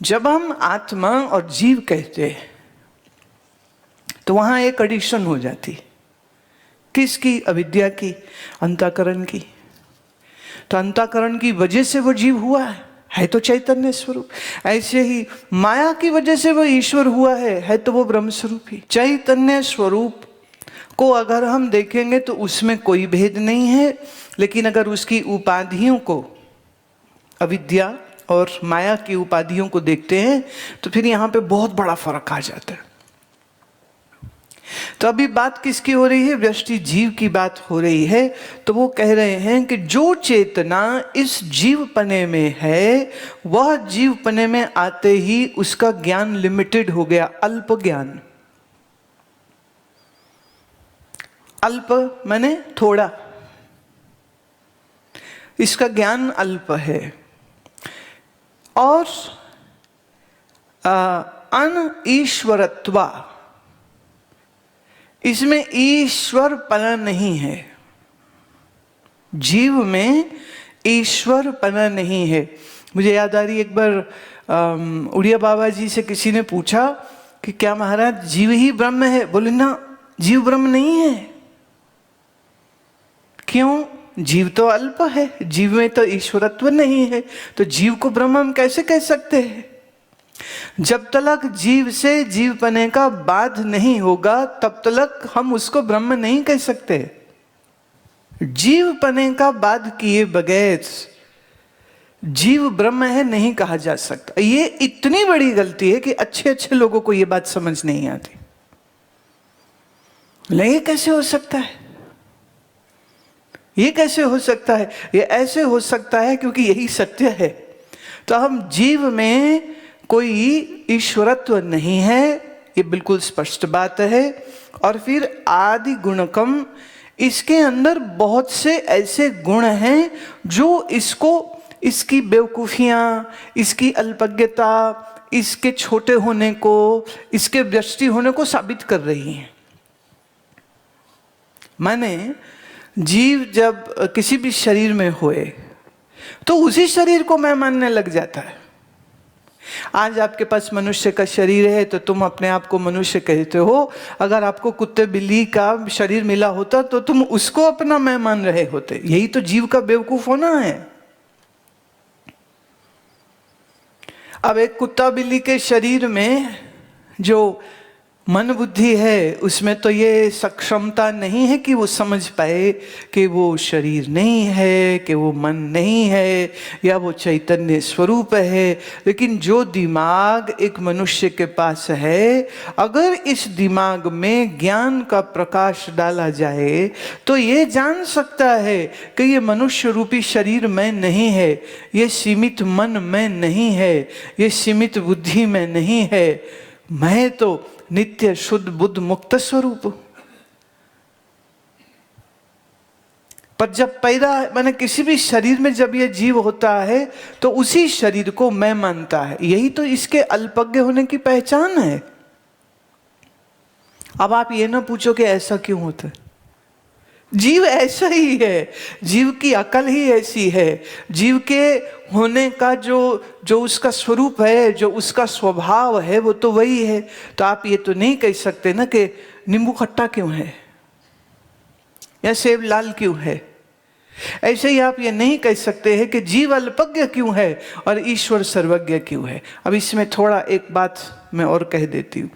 जब हम आत्मा और जीव कहते हैं तो वहां एक एडिशन हो जाती, किसकी? अविद्या की, अंतःकरण की। तो अंतःकरण की वजह से वो जीव हुआ है तो चैतन्य स्वरूप। ऐसे ही माया की वजह से वो ईश्वर हुआ है तो वो ब्रह्म स्वरूप ही। चैतन्य स्वरूप को अगर हम देखेंगे तो उसमें कोई भेद नहीं है, लेकिन अगर उसकी उपाधियों को, अविद्या और माया की उपाधियों को देखते हैं तो फिर यहाँ पे बहुत बड़ा फर्क आ जाता है। तो अभी बात किसकी हो रही है? व्यष्टि जीव की बात हो रही है। तो वो कह रहे हैं कि जो चेतना इस जीवपने में है, वह जीवपने में आते ही उसका ज्ञान लिमिटेड हो गया, अल्प ज्ञान। अल्प माने थोड़ा, इसका ज्ञान अल्प है। और अन ईश्वरत्वा, इसमें ईश्वर पना नहीं है, जीव में ईश्वर पना नहीं है। मुझे याद आ रही, एक बार उड़िया बाबा जी से किसी ने पूछा कि क्या महाराज जीव ही ब्रह्म है? बोले ना, जीव ब्रह्म नहीं है। क्यों? जीव तो अल्प है, जीव में तो ईश्वरत्व नहीं है, तो जीव को ब्रह्म हम कैसे कह सकते हैं? जब तक जीव से जीवपने का बाध नहीं होगा तब तक हम उसको ब्रह्म नहीं कह सकते। जीवपने का बाध किए बगैर जीव ब्रह्म है नहीं कहा जा सकता। ये इतनी बड़ी गलती है कि अच्छे अच्छे लोगों को ये बात समझ नहीं आती। लेकिन ये कैसे हो सकता है? ये कैसे हो सकता है? ये ऐसे हो सकता है क्योंकि यही सत्य है। तो हम जीव में कोई ईश्वरत्व नहीं है, ये बिल्कुल स्पष्ट बात है। और फिर आदि गुणकम, इसके अंदर बहुत से ऐसे गुण हैं जो इसको, इसकी बेवकूफियां, इसकी अल्पज्ञता, इसके छोटे होने को, इसके व्यष्टि होने को साबित कर रही हैं। माने जीव जब किसी भी शरीर में होए तो उसी शरीर को मैं मानने लग जाता है। आज आपके पास मनुष्य का शरीर है तो तुम अपने आप को मनुष्य कहते हो। अगर आपको कुत्ते बिल्ली का शरीर मिला होता तो तुम उसको अपना मैं मान रहे होते। यही तो जीव का बेवकूफ होना है। अब एक कुत्ता बिल्ली के शरीर में जो मन बुद्धि है, उसमें तो ये सक्षमता नहीं है कि वो समझ पाए कि वो शरीर नहीं है, कि वो मन नहीं है, या वो चैतन्य स्वरूप है। लेकिन जो दिमाग एक मनुष्य के पास है, अगर इस दिमाग में ज्ञान का प्रकाश डाला जाए तो ये जान सकता है कि ये मनुष्य रूपी शरीर में नहीं है, ये सीमित मन में नहीं है, ये सीमित बुद्धि में नहीं है, मैं तो नित्य शुद्ध बुद्ध मुक्त स्वरूप। पर जब पैदा, मैंने किसी भी शरीर में जब ये जीव होता है तो उसी शरीर को मैं मानता है। यही तो इसके अल्पज्ञ होने की पहचान है। अब आप ये ना पूछो कि ऐसा क्यों होता है। जीव ऐसा ही है, जीव की अकल ही ऐसी है, जीव के होने का जो उसका स्वरूप है, जो उसका स्वभाव है, वो तो वही है। तो आप ये तो नहीं कह सकते ना कि नींबू खट्टा क्यों है या सेब लाल क्यों है। ऐसे ही आप ये नहीं कह सकते हैं कि जीव अल्पज्ञ क्यों है और ईश्वर सर्वज्ञ क्यों है। अब इसमें थोड़ा एक बात मैं और कह देती हूँ।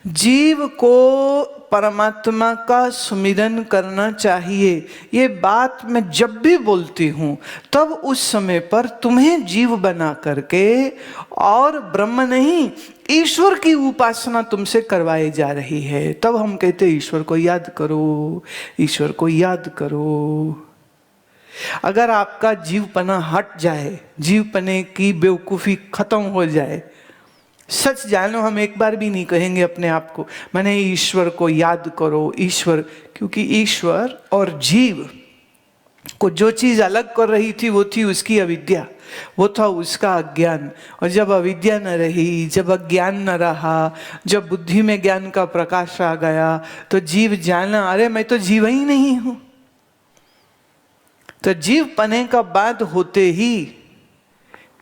जीव को परमात्मा का सुमिरन करना चाहिए, ये बात मैं जब भी बोलती हूँ तब उस समय पर तुम्हें जीव बना करके और ब्रह्म नहीं ईश्वर की उपासना तुमसे करवाई जा रही है। तब हम कहते ईश्वर को याद करो, ईश्वर को याद करो। अगर आपका जीवपना हट जाए, जीवपने की बेवकूफ़ी खत्म हो जाए, सच जानो, हम एक बार भी नहीं कहेंगे अपने आप को मैंने ईश्वर को याद करो, ईश्वर, क्योंकि ईश्वर और जीव को जो चीज अलग कर रही थी वो थी उसकी अविद्या, वो था उसका अज्ञान। और जब अविद्या न रही, जब अज्ञान न रहा, जब बुद्धि में ज्ञान का प्रकाश आ गया तो जीव जाना, अरे मैं तो जीव ही नहीं हूं। तो जीव पने का बाद होते ही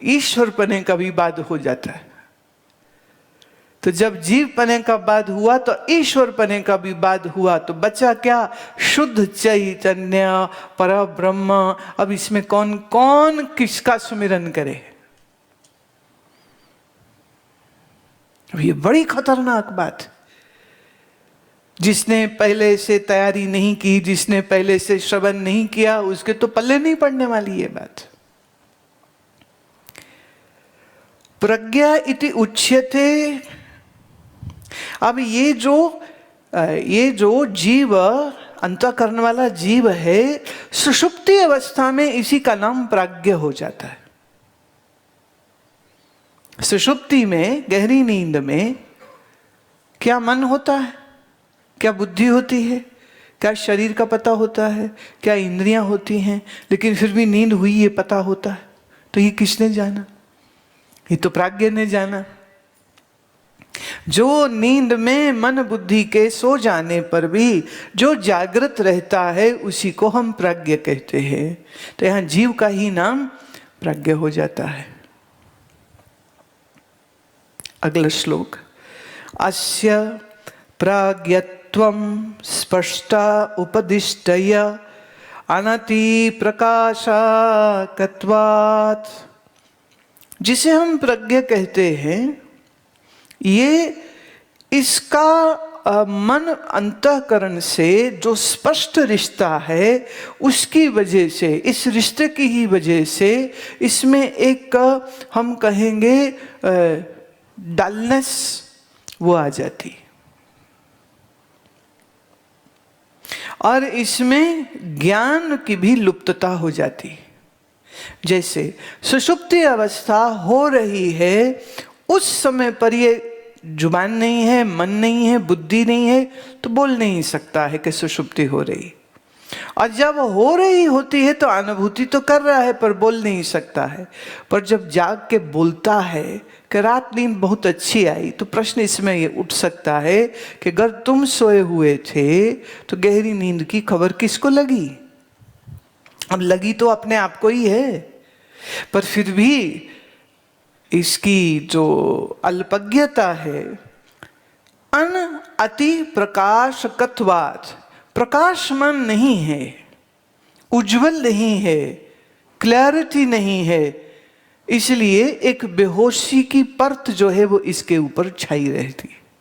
ईश्वर पने का भी बाद हो जाता है। तो जब जीव पने का बाद हुआ तो ईश्वर पने का भी बाद हुआ, तो बचा क्या? शुद्ध चैतन्य पर ब्रह्म। अब इसमें कौन कौन किसका सुमिरन करे? ये बड़ी खतरनाक बात। जिसने पहले से तैयारी नहीं की, जिसने पहले से श्रवण नहीं किया, उसके तो पल्ले नहीं पड़ने वाली ये बात। प्रज्ञा इति उच्यते। अब ये जो जीव, अंतःकरण वाला जीव है, सुषुप्ति अवस्था में इसी का नाम प्राज्ञ हो जाता है। सुषुप्ति में, गहरी नींद में क्या मन होता है, क्या बुद्धि होती है, क्या शरीर का पता होता है, क्या इंद्रियां होती हैं, लेकिन फिर भी नींद हुई ये पता होता है। तो ये किसने जाना? ये तो प्राज्ञ ने जाना। जो नींद में मन बुद्धि के सो जाने पर भी जो जागृत रहता है, उसी को हम प्राज्ञ कहते हैं। तो यहां जीव का ही नाम प्राज्ञ हो जाता है। अगला श्लोक। अस्य प्राज्ञत्वं स्पष्टा उपदिष्टय अनति प्रकाशकत्वात्। जिसे हम प्रज्ञ कहते हैं, ये इसका मन अंतःकरण से जो स्पष्ट रिश्ता है, उसकी वजह से, इस रिश्ते की ही वजह से इसमें एक हम कहेंगे डलनेस वो आ जाती, और इसमें ज्ञान की भी लुप्तता हो जाती। जैसे सुषुप्ति अवस्था हो रही है, उस समय पर ये जुबान नहीं है, मन नहीं है, बुद्धि नहीं है, तो बोल नहीं सकता है कि सुषुप्ति हो रही। और जब हो रही होती है तो अनुभूति तो कर रहा है पर बोल नहीं सकता है। पर जब जाग के बोलता है कि रात नींद बहुत अच्छी आई, तो प्रश्न इसमें ये उठ सकता है कि अगर तुम सोए हुए थे तो गहरी नींद की खबर किसको लगी? अब लगी तो अपने आप को ही है, पर फिर भी इसकी जो अल्पज्ञता है, अन अति प्रकाशकत्वात्, प्रकाशमान नहीं है, उज्जवल नहीं है, क्लैरिटी नहीं है, इसलिए एक बेहोशी की परत जो है वो इसके ऊपर छाई रहती।